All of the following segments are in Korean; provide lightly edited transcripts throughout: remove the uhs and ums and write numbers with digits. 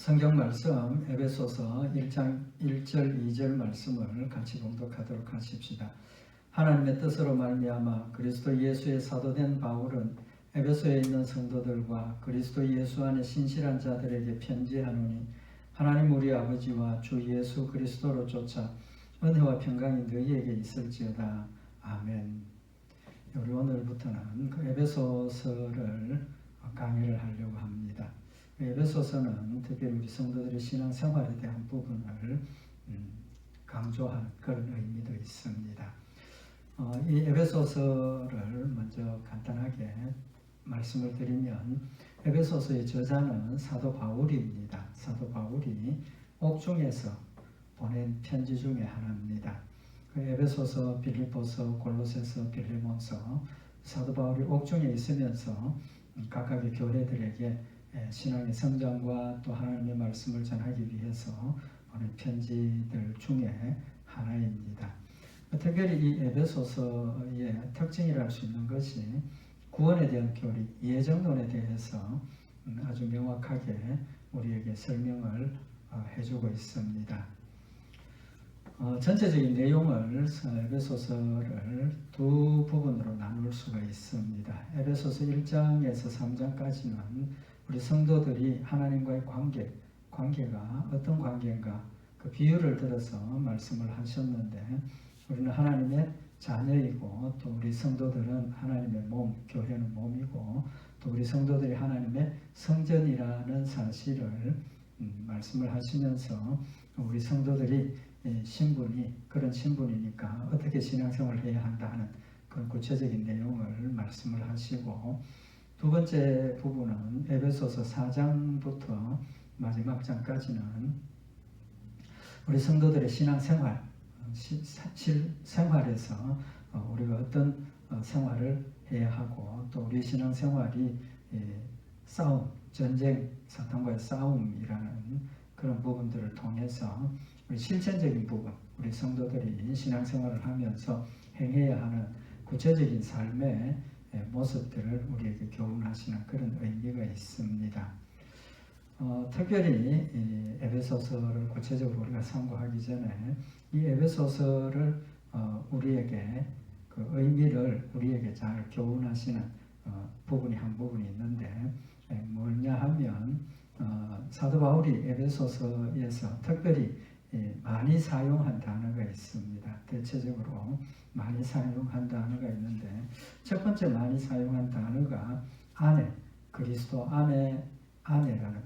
성경 말씀 에베소서 1장 1절 2절 말씀을 같이 봉독하도록 하십시다. 하나님의 뜻으로 말미암아 그리스도 예수의 사도된 바울은 에베소에 있는 성도들과 그리스도 예수 안에 신실한 자들에게 편지하노니 하나님 우리 아버지와 주 예수 그리스도로 쫓아 은혜와 평강이 너희에게 있을지어다. 아멘. 우리 오늘부터는 그 에베소서를 강의를 하려고 합니다. 에베소서는 특별히 우리 성도들의 신앙생활에 대한 부분을 강조한 그런 의미도 있습니다. 이 에베소서를 먼저 간단하게 말씀을 드리면 에베소서의 저자는 사도 바울입니다. 사도 바울이 옥중에서 보낸 편지 중에 하나입니다. 그 에베소서, 빌립보서, 골로새서, 빌레몬서 사도 바울이 옥중에 있으면서 각각의 교회들에게 신앙의 성장과 또 하나님의 말씀을 전하기 위해서 보낸 편지들 중에 하나입니다. 특별히 이 에베소서의 특징이라 할 수 있는 것이 구원에 대한 교리, 예정론에 대해서 아주 명확하게 우리에게 설명을 해주고 있습니다. 전체적인 내용을 에베소서를 두 부분으로 나눌 수가 있습니다. 에베소서 1장에서 3장까지는 우리 성도들이 하나님과의 관계가 어떤 관계인가 그 비유를 들어서 말씀을 하셨는데 우리는 하나님의 자녀이고 또 우리 성도들은 하나님의 몸, 교회는 몸이고 또 우리 성도들이 하나님의 성전이라는 사실을 말씀을 하시면서 우리 성도들이 신분이 그런 신분이니까 어떻게 신앙생활을 해야 한다는 그런 구체적인 내용을 말씀을 하시고 두 번째 부분은 에베소서 4장부터 마지막 장까지는 우리 성도들의 신앙생활, 실생활에서 우리가 어떤 생활을 해야 하고 또 우리 신앙생활이 싸움, 전쟁, 사탄과의 싸움이라는 그런 부분들을 통해서 우리 실천적인 부분, 우리 성도들이 신앙생활을 하면서 행해야 하는 구체적인 삶의 모습들을 우리에게 교훈하시는 그런 의미가 있습니다. 특별히 이 에베소서를 구체적으로 우리가 참고하기 전에 이 에베소서를 우리에게 그 의미를 우리에게 잘 교훈하시는 부분이 한 부분이 있는데 뭐냐 하면 사도 바울이 에베소서에서 특별히 많이 사용한 단어가 있습니다. 대체적으로 많이 사용한 단어가 있는데 첫 번째 많이 사용한 단어가 아내, 그리스도 아내라는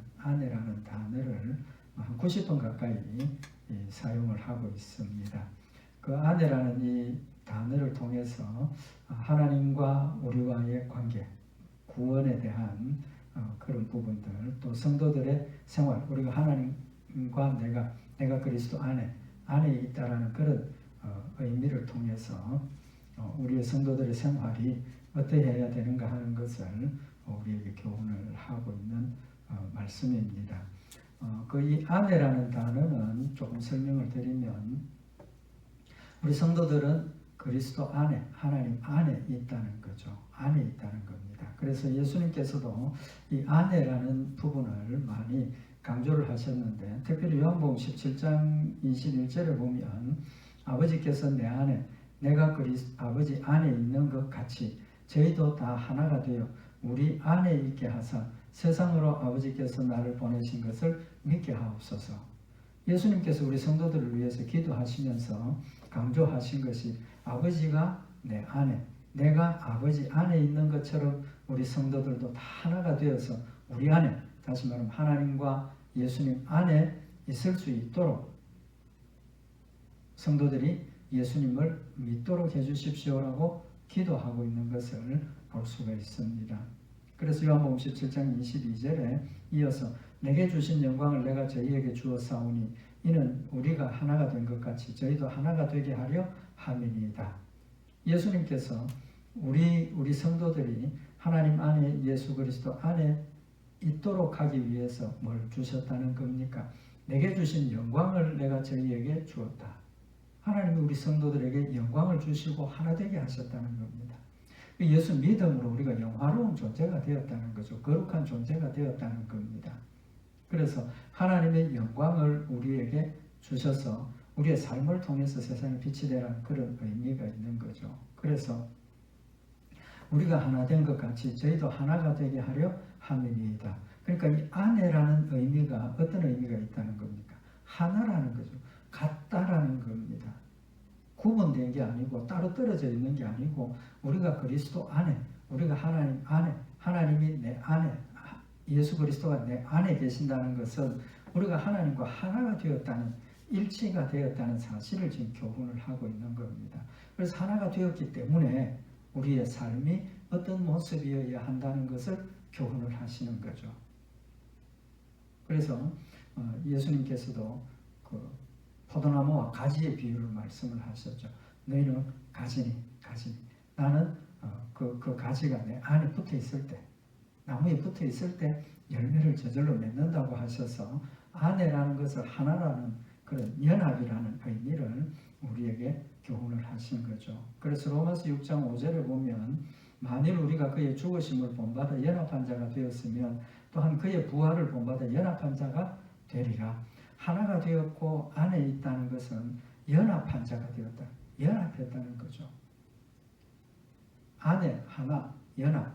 단어를 한 90번 가까이 사용을 하고 있습니다. 그 아내라는 이 단어를 통해서 하나님과 우리와의 관계, 구원에 대한 그런 부분들, 또 성도들의 생활, 우리가 하나님과 내가 그리스도 안에 있다라는 그런 의미를 통해서 우리의 성도들의 생활이 어떻게 해야 되는가 하는 것을 우리에게 교훈을 하고 있는 말씀입니다. 그 이 아내라는 단어는 조금 설명을 드리면 우리 성도들은 그리스도 안에, 하나님 안에 있다는 거죠. 안에 있다는 겁니다. 그래서 예수님께서도 이 아내라는 부분을 많이 강조를 하셨는데 특별히 요한복음 17장 21절에 보면 아버지께서 내 안에 내가 아버지 안에 있는 것 같이 저희도 다 하나가 되어 우리 안에 있게 하사 세상으로 아버지께서 나를 보내신 것을 믿게 하옵소서. 예수님께서 우리 성도들을 위해서 기도하시면서 강조하신 것이 아버지가 내 안에, 내가 아버지 안에 있는 것처럼 우리 성도들도 다 하나가 되어서 우리 안에, 다시 말하면 하나님과 예수님 안에 있을 수 있도록 성도들이 예수님을 믿도록 해주십시오라고 기도하고 있는 것을 볼 수가 있습니다. 그래서 요한복음 17장 22절에 이어서 내게 주신 영광을 내가 저희에게 주었사오니 이는 우리가 하나가 된 것 같이 저희도 하나가 되게 하려 함이니이다. 예수님께서 우리 성도들이 하나님 안에 예수 그리스도 안에 있도록 하기 위해서 뭘 주셨다는 겁니까? 내게 주신 영광을 내가 저희에게 주었다. 하나님이 우리 성도들에게 영광을 주시고 하나 되게 하셨다는 겁니다. 예수 믿음으로 우리가 영화로운 존재가 되었다는 거죠. 거룩한 존재가 되었다는 겁니다. 그래서 하나님의 영광을 우리에게 주셔서 우리의 삶을 통해서 세상에 빛이 되라는 그런 의미가 있는 거죠. 그래서 우리가 하나 된 것 같이 저희도 하나가 되게 하려 함이니이다. 그러니까 이 아내라는 의미가 어떤 의미가 있다는 겁니까? 하나라는 거죠. 같다라는 겁니다. 구분된 게 아니고 따로 떨어져 있는 게 아니고 우리가 그리스도 안에, 우리가 하나님 안에, 하나님이 내 안에, 예수 그리스도가 내 안에 계신다는 것은 우리가 하나님과 하나가 되었다는, 일치가 되었다는 사실을 지금 교훈을 하고 있는 겁니다. 그래서 하나가 되었기 때문에 우리의 삶이 어떤 모습이어야 한다는 것을 교훈을 하시는 거죠. 그래서 예수님께서도 그 포도나무와 가지의 비유를 말씀을 하셨죠. 너희는 가지니 나는 그 가지가 내 안에 붙어 있을 때, 나무에 붙어 있을 때 열매를 저절로 맺는다고 하셔서 아내라는 것을 하나라는 그런 연합이라는 의미를 우리에게 교훈을 하신 거죠. 그래서 로마서 6장 5절에 보면 만일 우리가 그의 죽으심을 본받아 연합한 자가 되었으면 또한 그의 부활을 본받아 연합한 자가 되리라. 하나가 되었고 안에 있다는 것은 연합한 자가 되었다. 연합했다는 거죠. 안에 하나, 연합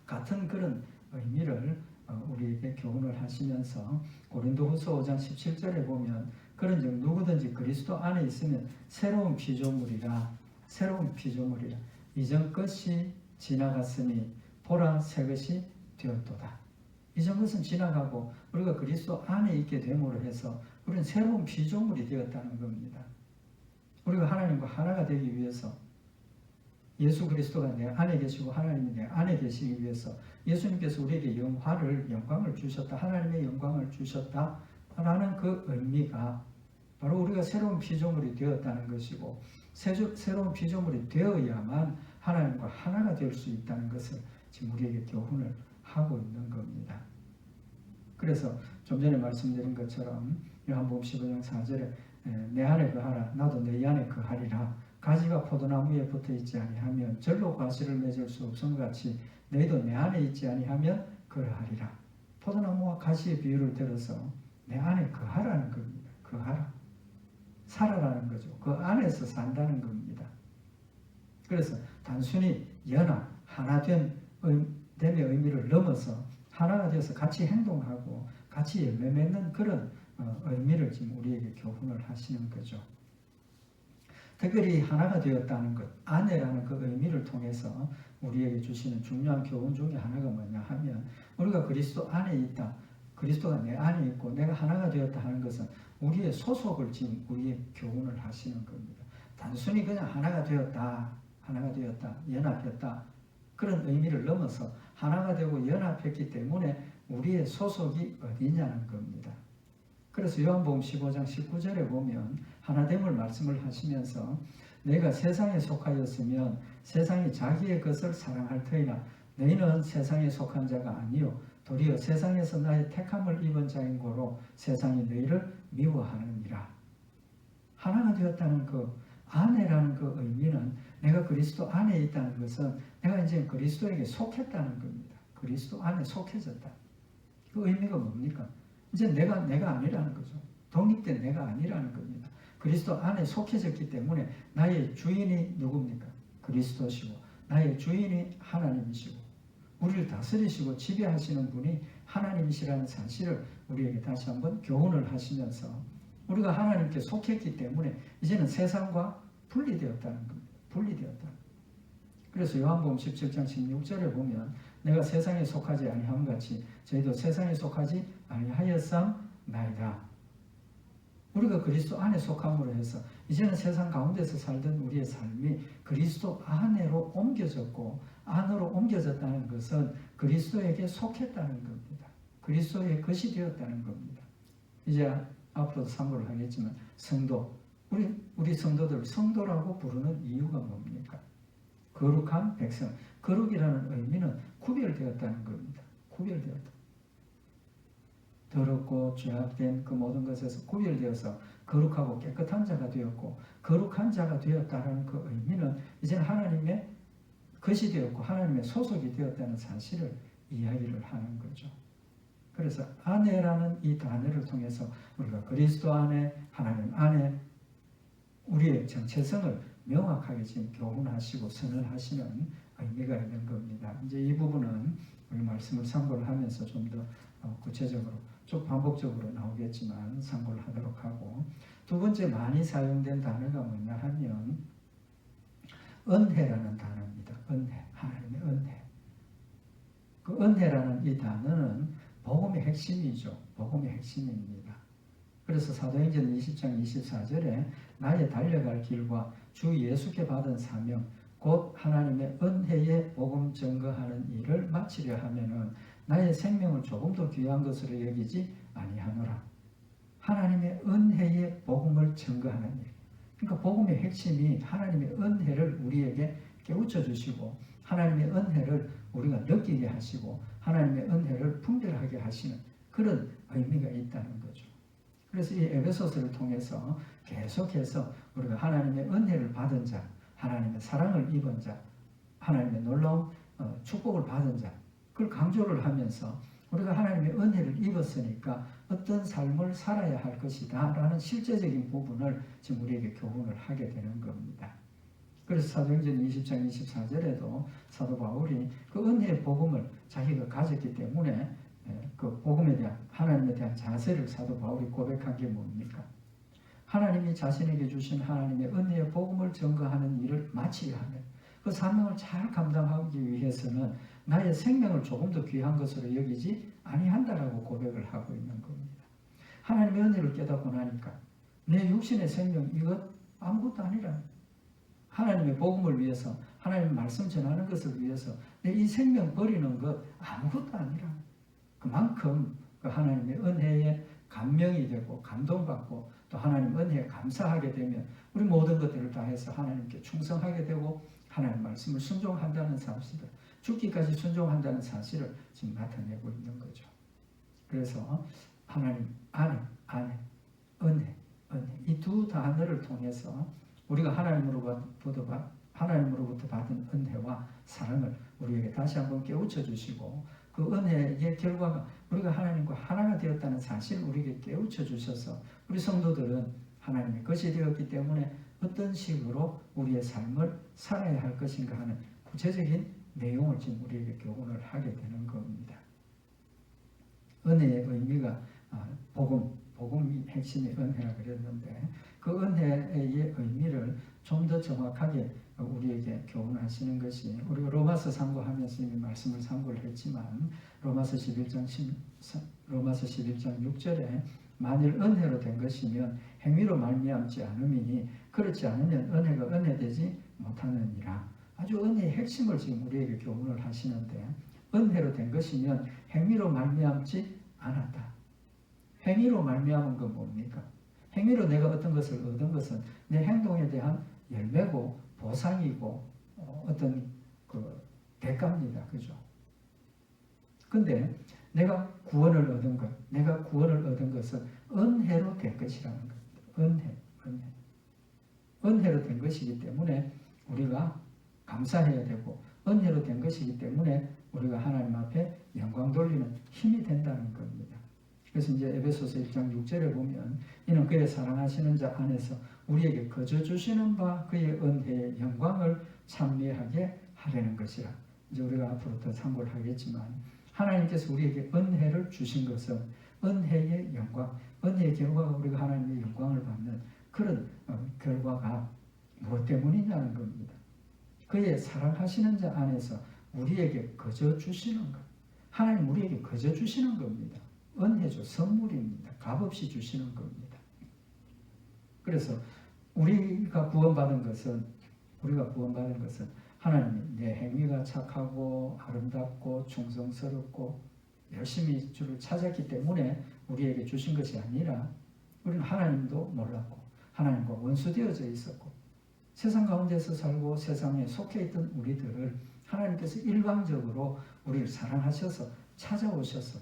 같은 그런 의미를 우리에게 교훈을 하시면서 고린도후서 5장 17절에 보면 그런즉 누구든지 그리스도 안에 있으면 새로운 피조물이라 이전 것이 지나갔으니 보라 새 것이 되었도다. 이전 것은 지나가고 우리가 그리스도 안에 있게 됨으로 해서 우리는 새로운 피조물이 되었다는 겁니다. 우리가 하나님과 하나가 되기 위해서 예수 그리스도가 내 안에 계시고 하나님이 내 안에 계시기 위해서 예수님께서 우리에게 영광을 주셨다. 하나님의 영광을 주셨다라는 그 의미가 바로 우리가 새로운 피조물이 되었다는 것이고 새로운 피조물이 되어야만 하나님과 하나가 될 수 있다는 것을 지금 우리에게 교훈을 하고 있는 겁니다. 그래서 좀 전에 말씀드린 것처럼 요한복음 15장 4절에 내 안에 거하라 나도 내 안에 거하리라. 가지가 포도나무에 붙어 있지 아니하면 절로 과실을 맺을 수 없음 같이 너희도 내 안에 있지 아니하면 그러하리라. 포도나무와 가지의 비유를 들어서 내 안에 거하라는 겁니다. 거하라. 살아라는 거죠. 그 안에서 산다는 겁니다. 그래서 단순히 연합, 하나됨의 의미를 넘어서 하나가 되어서 같이 행동하고 같이 열매 맺는 그런 의미를 지금 우리에게 교훈을 하시는 거죠. 특별히 하나가 되었다는 것, 아내라는 그 의미를 통해서 우리에게 주시는 중요한 교훈 중에 하나가 뭐냐 하면 우리가 그리스도 안에 있다. 그리스도가 내 안에 있고 내가 하나가 되었다 하는 것은 우리의 소속을 지금 우리의 교훈을 하시는 겁니다. 단순히 그냥 하나가 되었다, 연합했다 그런 의미를 넘어서 하나가 되고 연합했기 때문에 우리의 소속이 어디냐는 겁니다. 그래서 요한복음 15장 19절에 보면 하나됨을 말씀을 하시면서 내가 세상에 속하였으면 세상이 자기의 것을 사랑할 터이나 너희는 세상에 속한 자가 아니요 도리어 세상에서 나의 택함을 입은 자인 고로 세상이 너희를 미워하느니라. 하나가 되었다는 그 아내라는 그 의미는 내가 그리스도 안에 있다는 것은 내가 이제 그리스도에게 속했다는 겁니다. 그리스도 안에 속해졌다. 그 의미가 뭡니까? 이제 내가 아니라는 거죠. 독립된 내가 아니라는 겁니다. 그리스도 안에 속해졌기 때문에 나의 주인이 누굽니까? 그리스도시고 나의 주인이 하나님이시고 우리를 다스리시고 지배하시는 분이 하나님이시라는 사실을 우리에게 다시 한번 교훈을 하시면서 우리가 하나님께 속했기 때문에 이제는 세상과 분리되었다는 겁니다. 분리되었다. 그래서 요한복음 17장 16절에 보면 내가 세상에 속하지 아니함 같이 저희도 세상에 속하지 아니하였사옵나이다. 우리가 그리스도 안에 속함으로 해서 이제는 세상 가운데서 살던 우리의 삶이 그리스도 안으로 옮겨졌고 안으로 옮겨졌다는 것은 그리스도에게 속했다는 겁니다. 그리스도의 것이 되었다는 겁니다. 이제 앞으로도 상고를 하겠지만 성도, 우리 성도들 성도라고 부르는 이유가 뭡니까? 거룩한 백성. 거룩이라는 의미는 구별되었다는 겁니다. 구별되었다. 더럽고 죄악된 그 모든 것에서 구별되어서 거룩하고 깨끗한 자가 되었고 거룩한 자가 되었다는 그 의미는 이제는 하나님의 것이 되었고 하나님의 소속이 되었다는 사실을 이야기를 하는 거죠. 그래서 아내라는 이 단어를 통해서 우리가 그리스도 안에, 하나님 안에 우리의 정체성을 명확하게 지금 교훈하시고 선언하시는 의미가 있는 겁니다. 이제 이 부분은 우리 말씀을 참고를 하면서 좀 더 구체적으로, 좀 반복적으로 나오겠지만 참고를 하도록 하고, 두 번째 많이 사용된 단어가 뭐냐 하면 은혜라는 단어입니다. 은혜, 하나님의 은혜. 그 은혜라는 이 단어는 복음의 핵심이죠. 복음의 핵심입니다. 그래서 사도행전 20장 24절에 나의 달려갈 길과 주 예수께 받은 사명 곧 하나님의 은혜의 복음 증거하는 일을 마치려 하면은 나의 생명을 조금 더 귀한 것으로 여기지 아니하노라. 하나님의 은혜의 복음을 증거하는 일. 그러니까 복음의 핵심이 하나님의 은혜를 우리에게 깨우쳐 주시고 하나님의 은혜를 우리가 느끼게 하시고 하나님의 은혜를 분별하게 하시는 그런 의미가 있다는 거죠. 그래서 이 에베소서를 통해서 계속해서 우리가 하나님의 은혜를 받은 자, 하나님의 사랑을 입은 자, 하나님의 놀라운 축복을 받은 자, 그걸 강조를 하면서 우리가 하나님의 은혜를 입었으니까 어떤 삶을 살아야 할 것이다 라는 실제적인 부분을 지금 우리에게 교훈을 하게 되는 겁니다. 그래서 사도행전 20장 24절에도 사도 바울이 그 은혜의 복음을 자기가 가졌기 때문에 그 복음에 대한 하나님에 대한 자세를 사도 바울이 고백한 게 뭡니까? 하나님이 자신에게 주신 하나님의 은혜의 복음을 증거하는 일을 마치려 하면 그 사명을 잘 감당하기 위해서는 나의 생명을 조금 더 귀한 것으로 여기지 아니한다라고 고백을 하고 있는 겁니다. 하나님의 은혜를 깨닫고 나니까 내 육신의 생명 이것 아무것도 아니라 하나님의 복음을 위해서 하나님의 말씀 전하는 것을 위해서 내 이 생명 버리는 것 아무것도 아니라 그만큼 그 하나님의 은혜에 감명이 되고 감동받고 또 하나님 은혜에 감사하게 되면 우리 모든 것들을 다해서 하나님께 충성하게 되고 하나님 말씀을 순종한다는 사실을 죽기까지 순종한다는 사실을 지금 나타내고 있는 거죠. 그래서 하나님 안에 은혜 이 두 단어를 통해서 우리가 하나님으로부터 받은 은혜와 사랑을 우리에게 다시 한번 깨우쳐 주시고 그 은혜의 결과가 우리가 하나님과 하나가 되었다는 사실을 우리에게 깨우쳐 주셔서 우리 성도들은 하나님의 것이 되었기 때문에 어떤 식으로 우리의 삶을 살아야 할 것인가 하는 구체적인 내용을 지금 우리에게 교훈을 하게 되는 겁니다. 은혜의 의미가 복음이 핵심의 은혜라 그랬는데 그 은혜의 의미를 좀 더 정확하게 우리에게 교훈하시는 것이 우리가 로마서 상고하면서 이미 말씀을 상고를 했지만 로마서 11장 6절에 만일 은혜로 된 것이면 행위로 말미암지 않음이니 그렇지 않으면 은혜가 은혜되지 못하느니라. 아주 은혜의 핵심을 지금 우리에게 교훈을 하시는데 은혜로 된 것이면 행위로 말미암지 않았다. 행위로 말미암은 건 뭡니까? 행위로 내가 어떤 것을 얻은 것은 내 행동에 대한 열매고 보상이고 어떤 그 대가입니다. 그죠? 근데 내가 구원을 얻은 것은 은혜로 된 것이라는 겁니다. 은혜로 된 것이기 때문에 우리가 감사해야 되고 은혜로 된 것이기 때문에 우리가 하나님 앞에 영광 돌리는 힘이 된다는 겁니다. 그래서 이제 에베소서 1장 6절에 보면 이는 그의 사랑하시는 자 안에서 우리에게 거저 주시는 바 그의 은혜의 영광을 찬미하게 하려는 것이라. 이제 우리가 앞으로 더 참고를 하겠지만 하나님께서 우리에게 은혜를 주신 것은 은혜의 영광, 은혜의 결과가 우리가 하나님의 영광을 받는 그런 결과가 무엇 때문이냐는 겁니다. 그의 사랑하시는 자 안에서 우리에게 거저 주시는 것. 하나님 우리에게 거저 주시는 겁니다. 은혜죠. 선물입니다. 값없이 주시는 겁니다. 그래서 우리가 구원받은 것은 하나님이 내 행위가 착하고 아름답고 충성스럽고 열심히 주를 찾았기 때문에 우리에게 주신 것이 아니라 우리는 하나님도 몰랐고 하나님과 원수되어져 있었고 세상 가운데서 살고 세상에 속해 있던 우리들을 하나님께서 일방적으로 우리를 사랑하셔서 찾아오셔서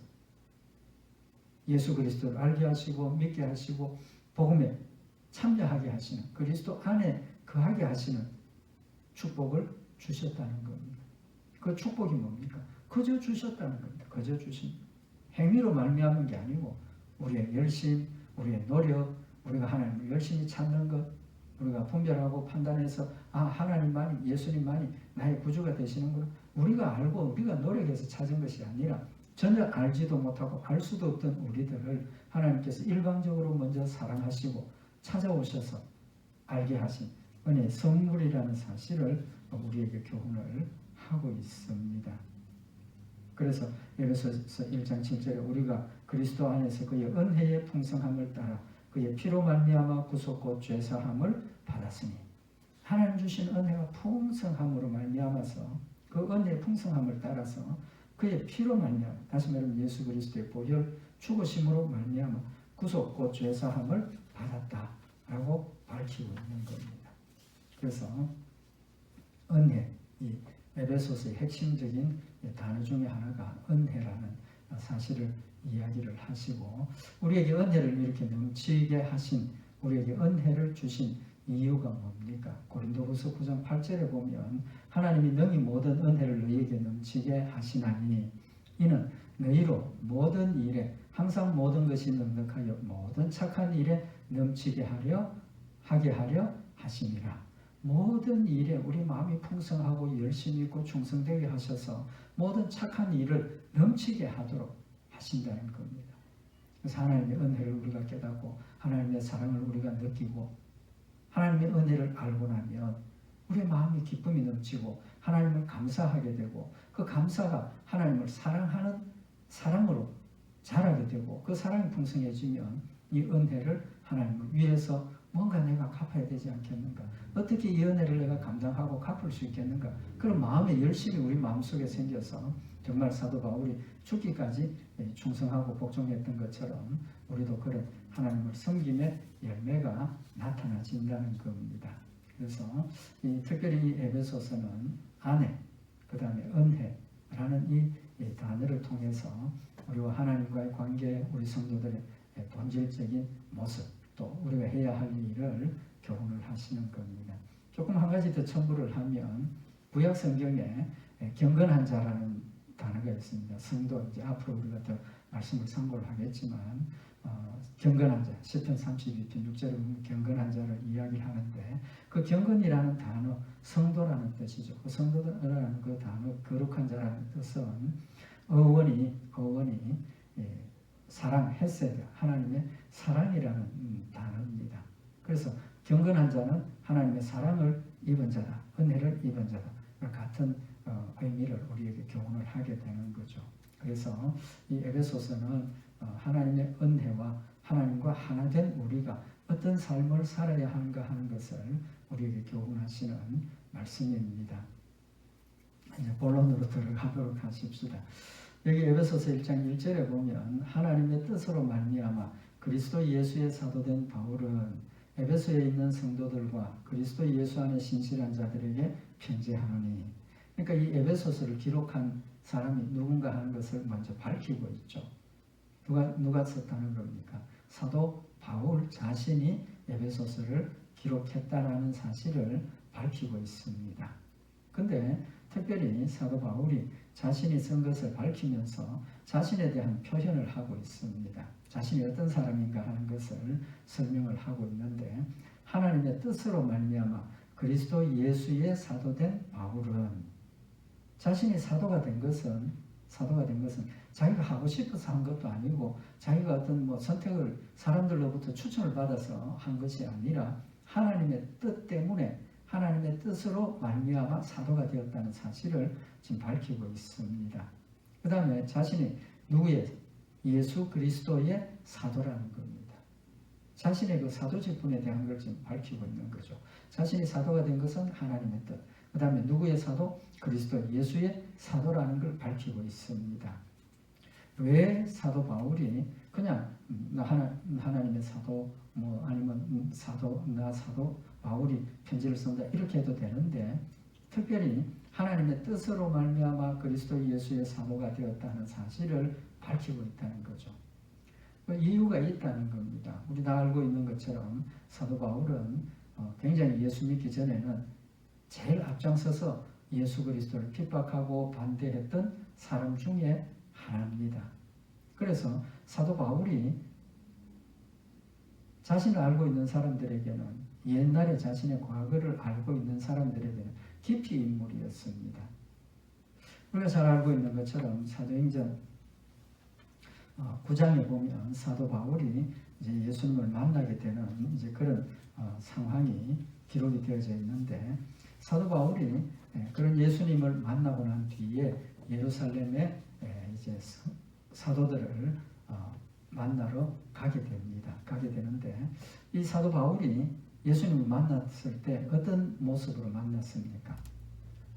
예수 그리스도를 알게 하시고 믿게 하시고 복음에 참여하게 하시는 그리스도 안에 거하게 하시는 축복을 주셨다는 겁니다. 그 축복이 뭡니까? 거저 주셨다는 겁니다. 거저 주신. 행위로 말미암은 게 아니고 우리의 열심, 우리의 노력, 우리가 하나님을 열심히 찾는 것, 우리가 분별하고 판단해서 하나님만이, 예수님만이 나의 구주가 되시는구나. 우리가 알고 우리가 노력해서 찾은 것이 아니라 전혀 알지도 못하고 알 수도 없던 우리들을 하나님께서 일방적으로 먼저 사랑하시고 찾아오셔서 알게 하신 은혜의 선물이라는 사실을 우리에게 교훈을 하고 있습니다. 그래서 에베소서 1장 7절에 우리가 그리스도 안에서 그의 은혜의 풍성함을 따라 그의 피로 말미암아 구속 곧 죄사함을 받았으니, 하나님 주신 은혜가 풍성함으로 말미암아서 그 은혜의 풍성함을 따라서 그의 피로 말미암아, 다시 말하면 예수 그리스도의 보혈 죽으심으로 말미암아 구속 곧 죄사함을 받았다라고 밝히고 있는 겁니다. 그래서 은혜, 이 에베소서의 핵심적인 단어 중에 하나가 은혜라는 사실을 이야기를 하시고, 우리에게 은혜를 이렇게 넘치게 하신, 우리에게 은혜를 주신 이유가 뭡니까? 고린도후서 9장 8절에 보면 하나님이 능히 모든 은혜를 너희에게 넘치게 하시나니 이는 너희로 모든 일에 항상 모든 것이 넉넉하여 모든 착한 일에 넘치게 하게 하려 하심이라. 모든 일에 우리 마음이 풍성하고 열심히 있고 충성되게 하셔서 모든 착한 일을 넘치게 하도록 하신다는 겁니다. 그래서 하나님의 은혜를 우리가 깨닫고 하나님의 사랑을 우리가 느끼고 하나님의 은혜를 알고 나면 우리의 마음이 기쁨이 넘치고 하나님을 감사하게 되고, 그 감사가 하나님을 사랑하는 사랑으로 자라게 되고, 그 사랑이 풍성해지면 이 은혜를 하나님을 위해서 뭔가 내가 갚아야 되지 않겠는가, 어떻게 이 은혜를 내가 감당하고 갚을 수 있겠는가, 그런 마음의 열심이 우리 마음속에 생겨서 정말 사도 바울이 죽기까지 충성하고 복종했던 것처럼 우리도 그런 하나님을 섬김의 열매가 나타나진다는 겁니다. 그래서 특별히 이 에베소서는 아내, 그 다음에 은혜라는 이 단어를 통해서 우리와 하나님과의 관계, 우리 성도들의 본질적인 모습, 또 우리가 해야 할 일을 교훈을 하시는 겁니다. 조금 한 가지 더 첨부를 하면 구약 성경에 경건한 자라는 단어가 있습니다. 성도, 이제 앞으로 우리가 더 말씀을 선고를 하겠지만 경건한 자, 시편 32편 6절에 보면 경건한 자를 이야기를 하는데, 그 경건이라는 단어, 성도라는 뜻이죠. 그 성도라는 그 단어, 거룩한 자라는 뜻은 어원이 사랑, 헤세드, 하나님의 사랑이라는 단어입니다. 그래서 경건한 자는 하나님의 사랑을 입은 자다, 은혜를 입은 자다, 같은 의미를 우리에게 교훈을 하게 되는 거죠. 그래서 이 에베소서는 하나님의 은혜와 하나님과 하나 된 우리가 어떤 삶을 살아야 하는가 하는 것을 우리에게 교훈하시는 말씀입니다. 이제 본론으로 들어가도록 하십시다. 여기 에베소서 1장 1절에 보면 하나님의 뜻으로 말미암아 그리스도 예수의 사도된 바울은 에베소에 있는 성도들과 그리스도 예수 안에 신실한 자들에게 편지하노니, 그러니까 이 에베소서를 기록한 사람이 누군가 하는 것을 먼저 밝히고 있죠. 누가 썼다는 겁니까? 사도 바울 자신이 에베소서를 기록했다라는 사실을 밝히고 있습니다. 근데 특별히 사도 바울이 자신이 쓴 것을 밝히면서 자신에 대한 표현을 하고 있습니다. 자신이 어떤 사람인가 하는 것을 설명을 하고 있는데, 하나님의 뜻으로 말미암아 그리스도 예수의 사도된 바울은, 자신이 사도가 된 것은 자기가 하고 싶어서 한 것도 아니고 자기가 어떤 선택을 사람들로부터 추천을 받아서 한 것이 아니라 하나님의 뜻 때문에, 하나님의 뜻으로 말미암아 사도가 되었다는 사실을 지금 밝히고 있습니다. 그 다음에 자신이 누구의? 예수 그리스도의 사도라는 겁니다. 자신의 그 사도 직분에 대한 걸 지금 밝히고 있는 거죠. 자신이 사도가 된 것은 하나님의 뜻. 그 다음에 누구의 사도? 그리스도 예수의 사도라는 걸 밝히고 있습니다. 왜 사도 바울이 그냥 하나님의 사도, 아니면 나 사도 바울이 편지를 쓴다 이렇게 해도 되는데, 특별히 하나님의 뜻으로 말미암아 그리스도 예수의 사도가 되었다는 사실을 밝히고 있다는 거죠. 그 이유가 있다는 겁니다. 우리 다 알고 있는 것처럼 사도 바울은 굉장히 예수 믿기 전에는 제일 앞장서서 예수 그리스도를 핍박하고 반대했던 사람 중에 하나입니다. 그래서 사도 바울이 자신을 알고 있는 사람들에게는, 옛날에 자신의 과거를 알고 있는 사람들에게는 깊이 인물이었습니다. 우리가 잘 알고 있는 것처럼 사도행전 9장에 보면 사도 바울이 이제 예수님을 만나게 되는 이제 그런 상황이 기록이 되어져 있는데, 사도 바울이 그런 예수님을 만나고 난 뒤에 예루살렘에 이제 사도들을 만나러 가게 됩니다. 가게 되는데, 이 사도 바울이 예수님을 만났을 때 어떤 모습으로 만났습니까?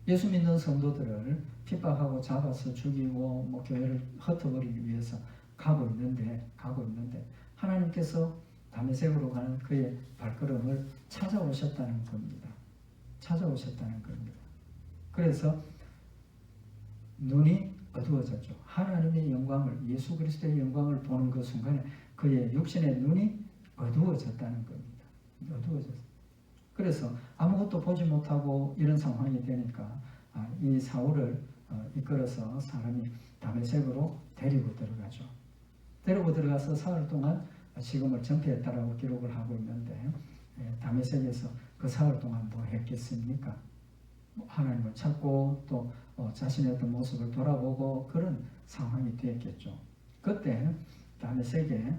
예수 믿는 성도들을 핍박하고 잡아서 죽이고 교회를 흩어버리기 위해서 가고 있는데 하나님께서 다메섹으로 가는 그의 발걸음을 찾아오셨다는 겁니다. 찾아오셨다는 겁니다. 그래서 눈이 어두워졌죠. 하나님의 영광을, 예수 그리스도의 영광을 보는 그 순간에 그의 육신의 눈이 어두워졌다는 겁니다. 어두워졌어요. 그래서 아무것도 보지 못하고 이런 상황이 되니까 이 사울을 이끌어서 사람이 다메섹으로 데리고 들어가죠. 데리고 들어가서 사흘 동안 식음을 전폐했다라고 기록을 하고 있는데, 다메섹에서 그 사흘 동안 뭐 했겠습니까? 하나님을 찾고 또 자신의 어떤 모습을 돌아보고 그런 상황이 되었겠죠. 그때 다메섹에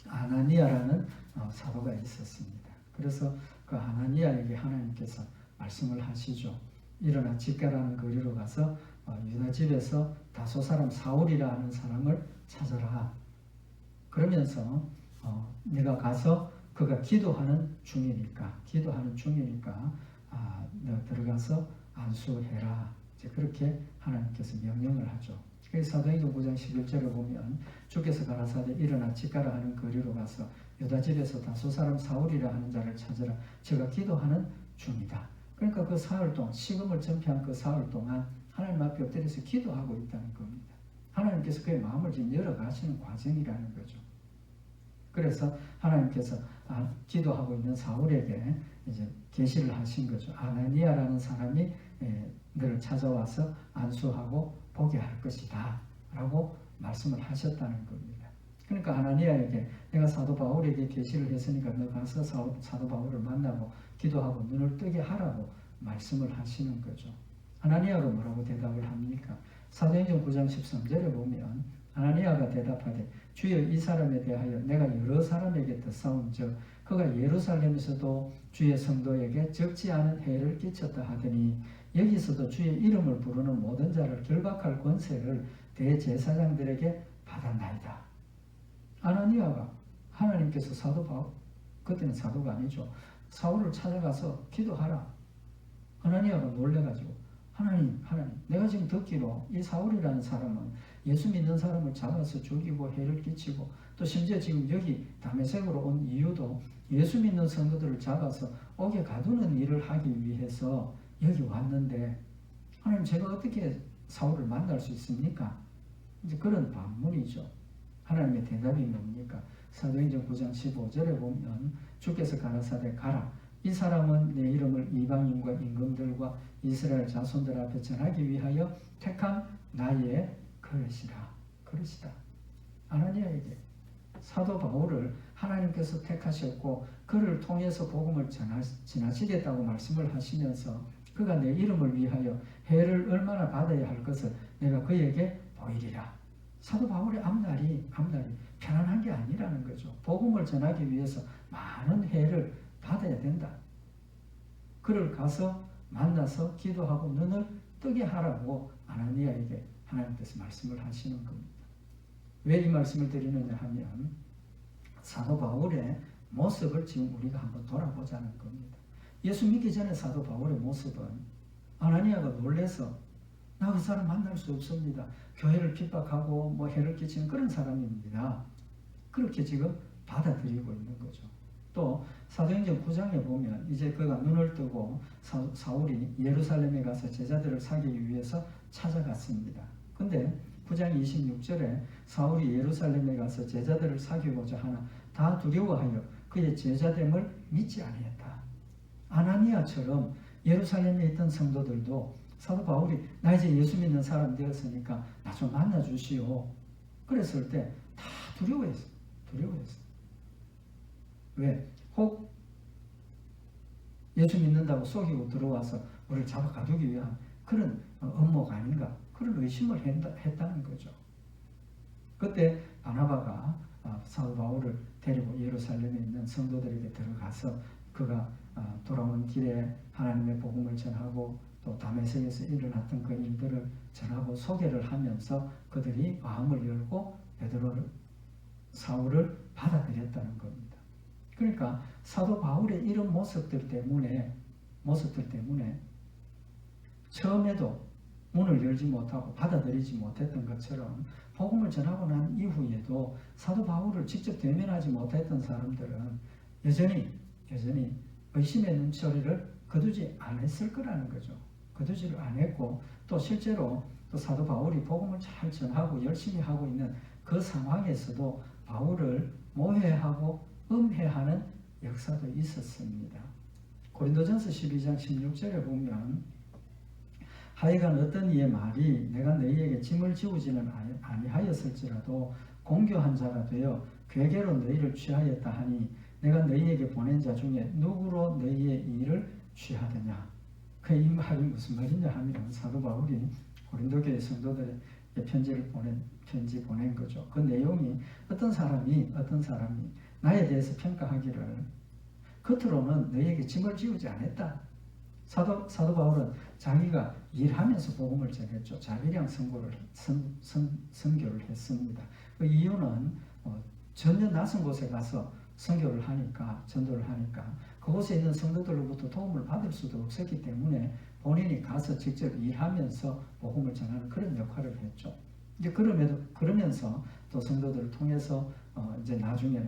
아나니아라는 사도가 있었습니다. 그래서 그 아나니아에게 하나님께서 말씀을 하시죠. 일어나 집가라는 거리로 가서 유다 집에서 다소 사람 사울이라 하는 사람을 찾아라. 그러면서 내가 가서 그가 기도하는 중이니까 너 들어가서 안수해라. 이제 그렇게 하나님께서 명령을 하죠. 그래서 사도행전 9장 11절을 보면 주께서 가라사대 일어나 집가라 하는 거리로 가서 유다 집에서 다소 사람 사울이라 하는 자를 찾으라. 제가 기도하는 중이다. 그러니까 그 사흘 동안, 식음을 전폐한 그 사흘 동안 하나님 앞에 엎드려서 기도하고 있다는 겁니다. 하나님께서 그의 마음을 지금 열어가시는 과정이라는 거죠. 그래서 하나님께서 기도하고 있는 사울에게 이제 계시를 하신 거죠. 아나니아라는 사람이 너를 찾아와서 안수하고 보게 할 것이다 라고 말씀을 하셨다는 겁니다. 그러니까 아나니아에게 내가 사도 바울에게 계시를 했으니까 너 가서 사도 바울을 만나고 기도하고 눈을 뜨게 하라고 말씀을 하시는 거죠. 아나니아가 뭐라고 대답을 합니까? 사도행전 9장 13절에 보면 아나니아가 대답하되 주여 이 사람에 대하여 내가 여러 사람에게 듣사온즉 그가 예루살렘에서도 주의 성도에게 적지 않은 해를 끼쳤다 하더니 여기서도 주의 이름을 부르는 모든 자를 결박할 권세를 대제사장들에게 받았나이다. 아나니아가 하나님께서 사도 바울, 그때는 사도가 아니죠, 사울을 찾아가서 기도하라. 아나니아가 놀래가지고 하나님 내가 지금 듣기로 이 사울이라는 사람은 예수 믿는 사람을 잡아서 죽이고 해를 끼치고 또 심지어 지금 여기 다메섹으로 온 이유도 예수 믿는 성도들을 잡아서 옥에 가두는 일을 하기 위해서 여기 왔는데 하나님 제가 어떻게 사울을 만날 수 있습니까? 이제 그런 반문이죠. 하나님의 대답이 뭡니까? 사도행전 9장 15절에 보면 주께서 가라사대 가라. 이 사람은 내 이름을 이방인과 임금들과 이스라엘 자손들 앞에 전하기 위하여 택한 나의 그릇이다. 아나니아에게 사도 바울을 하나님께서 택하셨고 그를 통해서 복음을 전하시겠다고 말씀을 하시면서 그가 내 이름을 위하여 해를 얼마나 받아야 할 것을 내가 그에게 보이리라. 사도 바울의 앞날이 편안한 게 아니라는 거죠. 복음을 전하기 위해서 많은 해를 받아야 된다. 그를 가서 만나서 기도하고 눈을 뜨게 하라고 아나니아에게 하나님께서 말씀을 하시는 겁니다. 왜 이 말씀을 드리느냐 하면 사도 바울의 모습을 지금 우리가 한번 돌아보자는 겁니다. 예수 믿기 전에 사도 바울의 모습은 아나니아가 놀래서 나 그 사람 만날 수 없습니다. 교회를 핍박하고 해를 끼치는 그런 사람입니다. 그렇게 지금 받아들이고 있는 거죠. 또 사도행전 9장에 보면 이제 그가 눈을 뜨고 사울이 예루살렘에 가서 제자들을 사귀기 위해서 찾아갔습니다. 근데 9장 26절에 사울이 예루살렘에 가서 제자들을 사귀고자 하나 다 두려워하여 그의 제자됨을 믿지 아니했다. 아나니아처럼 예루살렘에 있던 성도들도 사도 바울이 나 이제 예수 믿는 사람 되었으니까 나 좀 만나 주시오. 그랬을 때 다 두려워했어. 두려워했어. 왜? 혹 예수 믿는다고 속이고 들어와서 우리를 잡아 가두기 위한 그런 음모가 아닌가, 그런 의심을 했다는 거죠. 그때 바나바가 사도 바울을 데리고 예루살렘에 있는 성도들에게 들어가서 그가 돌아오는 길에 하나님의 복음을 전하고 또 다메섹에서 일어났던 그 일들을 전하고 소개를 하면서 그들이 마음을 열고 베드로를, 사울을 받아들였다는 겁니다. 그러니까 사도 바울의 이런 모습들 때문에 처음에도 문을 열지 못하고 받아들이지 못했던 것처럼 복음을 전하고 난 이후에도 사도 바울을 직접 대면하지 못했던 사람들은 여전히 의심의 눈초리를 거두지 않았을 거라는 거죠. 거두지를 않았고, 또 실제로 또 사도 바울이 복음을 잘 전하고 열심히 하고 있는 그 상황에서도 바울을 모해하고 음해하는 역사도 있었습니다. 고린도전서 12장 16절에 보면 하여간 어떤 이의 말이 내가 너희에게 짐을 지우지는 아니하였을지라도 공교한 자가 되어 괴계로 너희를 취하였다 하니 내가 너희에게 보낸 자 중에 누구로 너희의 일을 취하느냐. 그 이 말이 무슨 말이냐 하면 사도 바울이 고린도 교회 성도들에게 편지 보낸 거죠. 그 내용이 어떤 사람이 나에 대해서 평가하기를 겉으로는 너희에게 짐을 지우지 않았다. 사도 바울은 자기가 일하면서 복음을 전했죠. 자기량 선교를 했습니다. 그 이유는 전혀 낯선 곳에 가서 선교를 하니까, 전도를 하니까 그곳에 있는 성도들로부터 도움을 받을 수도 없었기 때문에 본인이 가서 직접 일하면서 복음을 전하는 그런 역할을 했죠. 이제 그러면서 또 성도들을 통해서 이제 나중에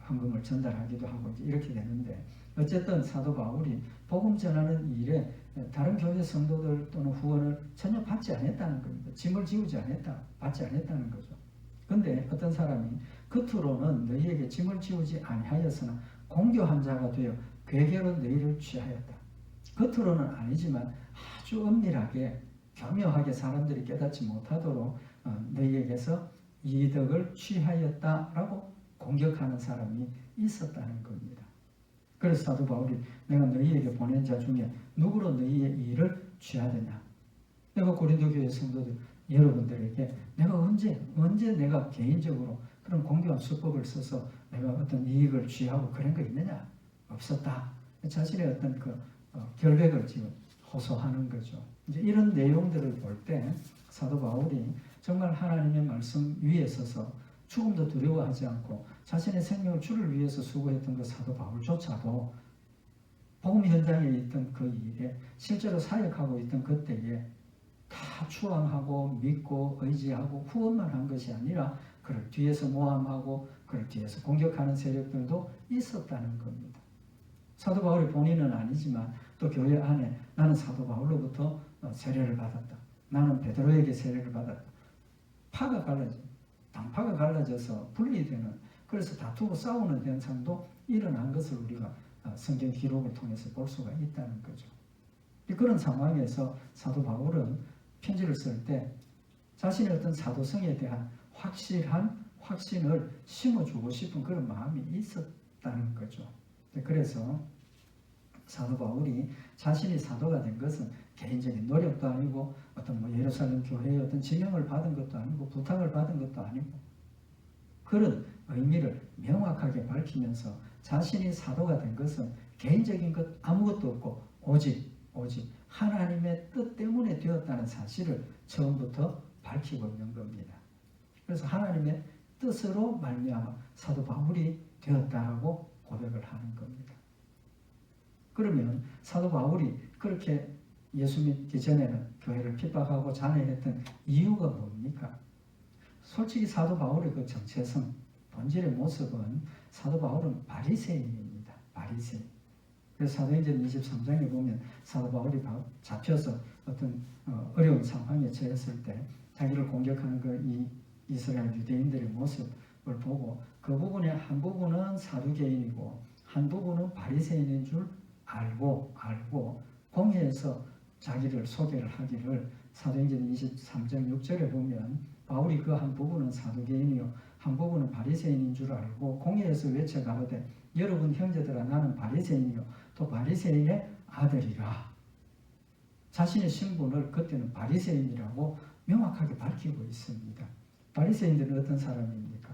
헌금을 전달하기도 하고 이제 이렇게 되는데, 어쨌든 사도 바울이 복음 전하는 일에 다른 교회 성도들 또는 후원을 전혀 받지 않았다는 겁니다. 짐을 지우지 받지 않았다는 거죠. 근데 어떤 사람이 겉으로는 너희에게 짐을 지우지 아니하였으나 공교한 자가 되어 괴계로 너희를 취하였다. 겉으로는 아니지만 아주 은밀하게 교묘하게 사람들이 깨닫지 못하도록 너희에게서 이덕을 취하였다라고 공격하는 사람이 있었다는 겁니다. 그래서 사도 바울이 내가 너희에게 보낸 자 중에 누구로 너희의 일을 취하느냐. 내가 고린도 교회 성도들 여러분들에게 내가 언제 내가 개인적으로 그런 공교한 수법을 써서 내가 어떤 이익을 취하고 그런 거 있느냐? 없었다. 자신의 어떤 결백을 지금 호소하는 거죠. 이제 이런 내용들을 볼 때 사도 바울이 정말 하나님의 말씀 위에 서서 죽음도 두려워하지 않고 자신의 생명을 주를 위해서 수고했던 그 사도 바울조차도 복음 현장에 있던 그 일에 실제로 사역하고 있던 그때에 다 추앙하고 믿고 의지하고 후원만 한 것이 아니라 그를 뒤에서 모함하고 그를 뒤에서 공격하는 세력들도 있었다는 겁니다. 사도 바울이 본인은 아니지만 또 교회 안에 나는 사도 바울로부터 세례를 받았다. 나는 베드로에게 세례를 받았다. 당파가 갈라져서 분리되는, 그래서 다투고 싸우는 현상도 일어난 것을 우리가 성경 기록을 통해서 볼 수가 있다는 거죠. 그런 상황에서 사도 바울은 편지를 쓸 때 자신의 어떤 사도성에 대한 확실한 확신을 심어주고 싶은 그런 마음이 있었다는 거죠. 그래서 사도 바울이 자신이 사도가 된 것은 개인적인 노력도 아니고 어떤 예루살렘 교회의 어떤 지명을 받은 것도 아니고 부탁을 받은 것도 아니고, 그런 의미를 명확하게 밝히면서 자신이 사도가 된 것은 개인적인 것 아무것도 없고 오직 하나님의 뜻 때문에 되었다는 사실을 처음부터 밝히고 있는 겁니다. 그래서 하나님의 뜻으로 말미암아 사도 바울이 되었다라고 고백을 하는 겁니다. 그러면 사도 바울이 그렇게 예수 믿기 전에는 교회를 핍박하고 잔해했던 이유가 뭡니까? 솔직히 사도 바울의 그 정체성, 본질의 모습은 사도 바울은 바리새인입니다. 바리새인. 그래서 사도행전 23장에 보면 사도 바울이 잡혀서 어떤 어려운 상황에 처했을 때 자기를 공격하는 이 이스라엘 유대인들의 모습을 보고 그 부분의 한 부분은 사두개인이고 한 부분은 바리새인인 줄 알고 공회에서 자기를 소개를 하기를 사도행전 23장 6절에 보면 바울이 그 한 부분은 사두개인이요 한 부분은 바리새인인 줄 알고 공회에서 외쳐가로되 여러분 형제들아 나는 바리새인이요 또 바리새인의 아들이라. 자신의 신분을 그때는 바리새인이라고 명확하게 밝히고 있습니다. 바리새인들은 어떤 사람입니까?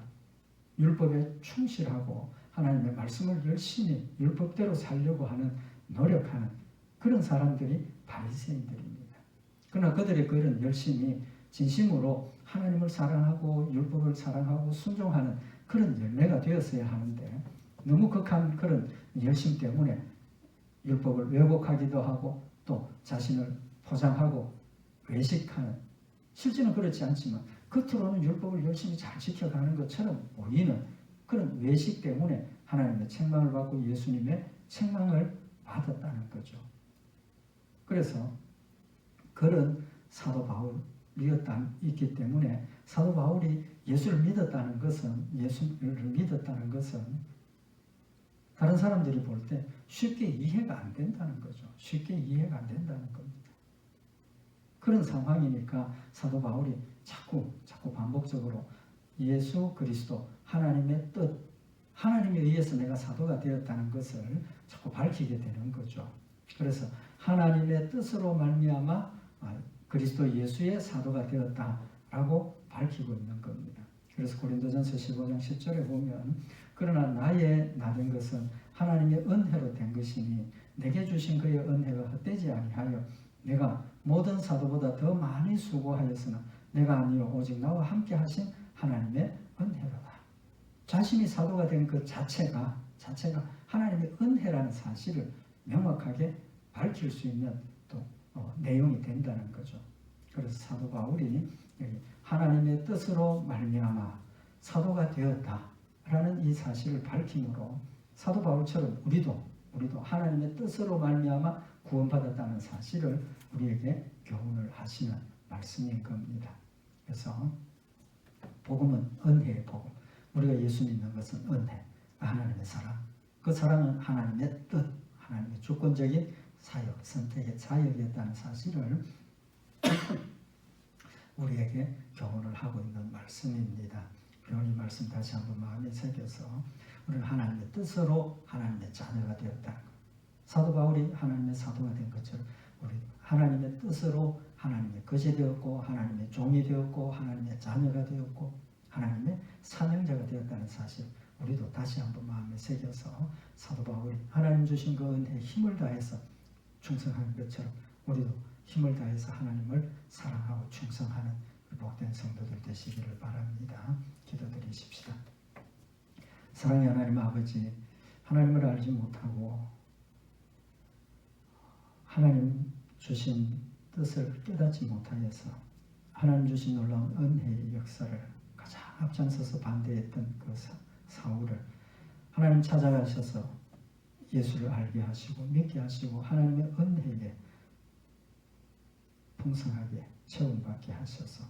율법에 충실하고 하나님의 말씀을 열심히 율법대로 살려고 하는 노력하는 그런 사람들이 바리새인들입니다. 그러나 그들의 그런 열심이 진심으로 하나님을 사랑하고 율법을 사랑하고 순종하는 그런 열매가 되었어야 하는데 너무 극한 그런 열심 때문에 율법을 왜곡하기도 하고 또 자신을 포장하고 외식하는, 실제는 그렇지 않지만 겉으로는 율법을 열심히 잘 지켜가는 것처럼 보이는 그런 외식 때문에 하나님의 책망을 받고 예수님의 책망을 받았다는 거죠. 그래서 그런 사도 바울이었기 때문에 사도 바울이 예수를 믿었다는 것은 다른 사람들이 볼 때 쉽게 이해가 안 된다는 거죠. 쉽게 이해가 안 된다는 겁니다. 그런 상황이니까 사도 바울이 자꾸 반복적으로 예수 그리스도 하나님의 뜻, 하나님에 의해서 내가 사도가 되었다는 것을 자꾸 밝히게 되는 거죠. 그래서 하나님의 뜻으로 말미암아 그리스도 예수의 사도가 되었다라고 밝히고 있는 겁니다. 그래서 고린도전서 15장 10절에 보면 그러나 나의 나된 것은 하나님의 은혜로 된 것이니 내게 주신 그의 은혜가 헛되지 아니하여 내가 모든 사도보다 더 많이 수고하였으나 내가 아니요 오직 나와 함께 하신 하나님의 은혜로다. 자신이 사도가 된 그 자체가 하나님의 은혜라는 사실을 명확하게 밝힐 수 있는 또 내용이 된다는 거죠. 그래서 사도 바울이 하나님의 뜻으로 말미암아 사도가 되었다라는 이 사실을 밝힘으로 사도 바울처럼 우리도 하나님의 뜻으로 말미암아 구원받았다는 사실을 우리에게 교훈을 하시는 말씀인 겁니다. 그래서 복음은 은혜의 복음. 우리가 예수 믿는 것은 은혜, 하나님의 사랑. 그 사랑은 하나님의 뜻, 하나님의 주권적인 사역, 선택의 사역이었다는 사실을 우리에게 교훈을 하고 있는 말씀입니다. 오늘 이 말씀 다시 한번 마음에 새겨서 우리는 하나님의 뜻으로 하나님의 자녀가 되었다는 것. 사도 바울이 하나님의 사도가 된 것처럼 우리 하나님의 뜻으로 하나님의 것이 되었고 하나님의 종이 되었고 하나님의 자녀가 되었고 하나님의 사명자가 되었다는 사실 우리도 다시 한번 마음에 새겨서 사도 바울이 하나님 주신 그 은혜에 힘을 다해서 충성하는 것처럼 우리도 힘을 다해서 하나님을 사랑하고 충성하는 복된 성도들 되시기를 바랍니다. 기도드리십시다. 사랑의 하나님 아버지, 하나님을 알지 못하고 하나님 주신 뜻을 깨닫지 못하여서 하나님 주신 놀라운 은혜의 역사를 가장 앞장서서 반대했던 그 사울을 하나님 찾아가셔서 예수를 알게 하시고 믿게 하시고 하나님의 은혜에 풍성하게 체험받게 하셔서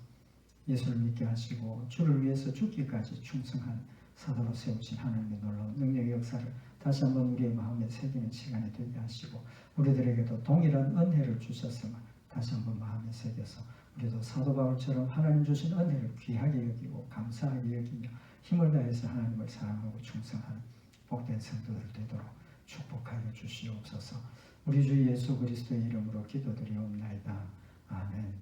예수를 믿게 하시고 주를 위해서 죽기까지 충성한 사도로 세우신 하나님의 놀라운 능력의 역사를 다시 한번 우리의 마음에 새기는 시간이 되게 하시고 우리들에게도 동일한 은혜를 주셨음을 다시 한번 마음에 새겨서 우리도 사도 바울처럼 하나님 주신 은혜를 귀하게 여기고 감사하게 여기며 힘을 다해서 하나님을 사랑하고 충성하는 복된 성도들 되도록 축복하여 주시옵소서. 우리 주 예수 그리스도의 이름으로 기도드리옵나이다. 아멘.